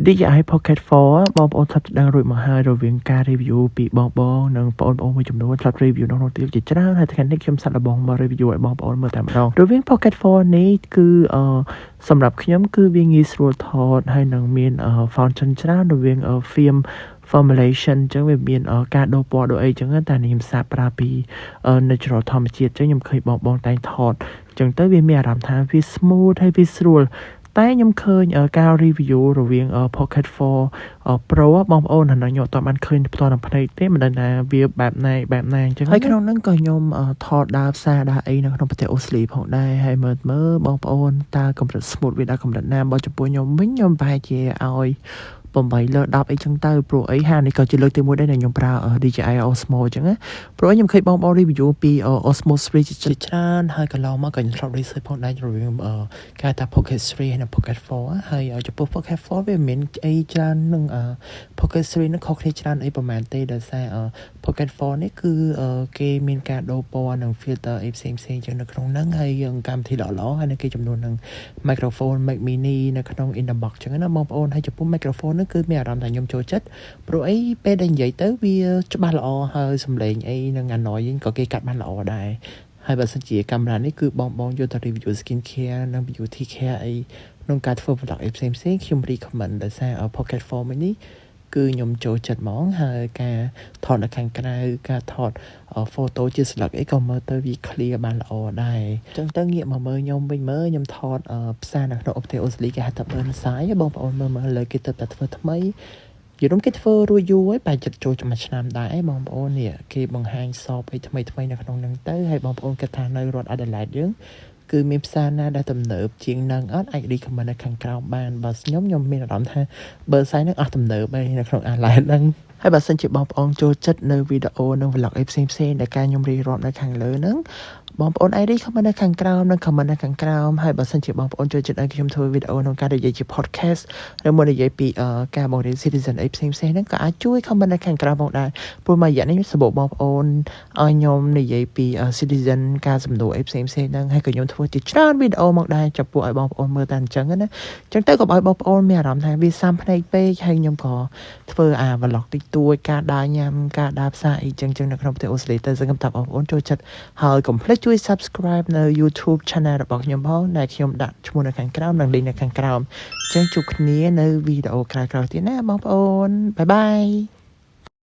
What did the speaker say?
DJI Pocket 4បងប្អូនថាដឹងរួចមកហើយរវាងការ review ពីបងនិងបងប្អូនមួយចំនួនថា review នៅក្នុងទីជាច្រើនហើយថ្ងៃនេះខ្ញុំសាកល្បងមក review ឲ្យបងប្អូនមើលតែម្ដងរវាង Pocket 4នេះគឺសម្រាប់ខ្ញុំគឺវាងាយស្រួលថតហើយនឹងមាន function ច្រើនរវាង film formulation អញ្ចឹងវាមានការដូរពណ៌ដូរអីអញ្ចឹងតែខ្ញុំសាកប្រើពី natural ធម្មជាតិអញ្ចឹងខ្ញុំឃើញបងតែងថតអញ្ចឹងទៅវាមានអារម្មណ៍ថាវា smooth ហើយវាស្រួលតែខ្ញុំឃើញការ review រវាង Pocket 4 Pro បងប្អូនអានោះខ្ញុំអត់បានឃើញផ្ទាល់នឹងភ្នែកទេមិនដឹងថាវាបែបណាអញ្ចឹងហើយក្នុងហ្នឹងក៏ខ្ញុំថតដើរផ្សារដើរអីនៅក្នុងប្រទេសអូស្ត្រាលីផងដែរហើយមើលបងប្អូនតើកម្រិត smooth វាដល់កម្រិតណាបើចំពោះខ្ញុំវិញខ្ញុំប្រហែលជាឲ្យ8 លើ 10 អីចឹងទៅព្រោះអីហានេះក៏ជាលើកទី1ដែរដែលខ្ញុំប្រើ DJI Osmo អញ្ចឹងណាព្រោះខ្ញុំឃើញបងប្អូន review ពី Osmo 3 ជាច្រើនហើយកន្លងមកក៏ខ្ញុំធ្លាប់ research ផងដែររវាងការថា Pocket 3 និង Pocket 4ហើយចំពោះ Pocket 4វាមានអីច្រើននឹង Pocket 3នឹងខុសគ្នាច្រើនអីប្រហែលទេដោយសារ Pocket 4នេះគឺគេមានការដូរពណ៌និង filter អីផ្សេងចឹងនៅក្នុងហ្នឹងហើយកម្មវិធីល្អហើយនៅគេចំនួននឹង microphone Mac Mini នៅក្នុង in the box ចឹងណាបងប្អូនហើយចំពោះ microphoneគឺមានអារម្មណ៍ថាខ្ញុំចូលចិត្តព្រោះអីពេលដែលនិយាយទៅវាច្បាស់ល្អហើយសំឡេងអីនឹង annoying ក៏គេកាត់បានល្អដែរហើយបើសិនជាកាមេរ៉ានេះគឺបងយកទៅ review skin care និង beauty care អីក្នុងការធ្វើ vlog អីផ្សេងខ្ញុំ recommend ដោយសារ Pocket 4 នេះគឺខ្ញុំចូលចិត្តហ្មងហើយការថតនៅខាងក្រៅការថត photo ជា slug អីក៏មើលទៅវា clear បានល្អដែរអញ្ចឹងទៅងាកមកមើលខ្ញុំវិញមើលខ្ញុំថតផ្សារនៅក្នុងប្រទេសអូស្ត្រាលីគេហៅថា Burnside បងប្អូនមើលលើគេទៅតែធ្វើថ្មីយល់គេធ្វើរួចយូរហើយបែរចិត្តចូលមួយឆ្នាំដែរបងប្អូននេះគេបង្ហាញសពអីថ្មីនៅក្នុងហ្នឹងទៅហើយបងប្អូនគិតថានៅរដ្ឋ Adelaide យើងគឺមានផ្សារណាដែលទំនើបជាងនឹងអត់អាច recommend នៅខាងក្រៅបានបើខ្ញុំមានអារម្មណ៍ថា Burnside នឹងអស់ទំនើបឯនៅក្នុង Adelaide ហ្នឹងហើយបើសិនជាបងប្អូនចូលចិត្តនៅវីដេអូនិង vlog អីផ្សេងដែលការខ្ញុំរៀបរាប់នៅខាងលើហ្នឹងបងប្អូនអាច comment នៅខាងក្រោមនិង comment នៅខាងក្រោមហើយបើសិនជាបងប្អូនចូលចិត្តឲ្យខ្ញុំធ្វើវីដេអូក្នុងការនិយាយជា podcast ឬមកនិយាយពីការបង្រៀន citizen អីផ្សេងហ្នឹងក៏អាចជួយ comment នៅខាងក្រោមផងដែរព្រោះមួយរយៈនេះសម្បូរបងប្អូនឲ្យខ្ញុំនិយាយពី citizen ការសំណួរអីផ្សេងហ្នឹងហើយក៏ខ្ញុំធ្វើជាច្រើនវីដេអូមកដែរចំពោះឲ្យបងប្អូនមើលតែអញ្ចឹងណាអញ្ចឹងទៅក៏ឲ្យបងប្អូនមានអារម្មណ៍ថាវាសាំភ្នែកពេកហើយខ្ញុំក៏ធ្វើvlog តិចតួចការដើរញ៉ាំការដើរផ្សារអីចឹងនៅក្នុងប្រទេសអូស្ត្រាលីទៅសង្ឃឹមថាបងប្អូនចូលចិត្តហើយកុំភ្លេចជួយ subscribe នៅ YouTube channel របស់ខ្ញុំផងដែលខ្ញុំដាក់ឈ្មោះនៅខាងក្រោមនិង link នៅខាងក្រោមអញ្ចឹងជួបគ្នានៅវីដេអូក្រោយៗទៀតណាបងប្អូនបាយ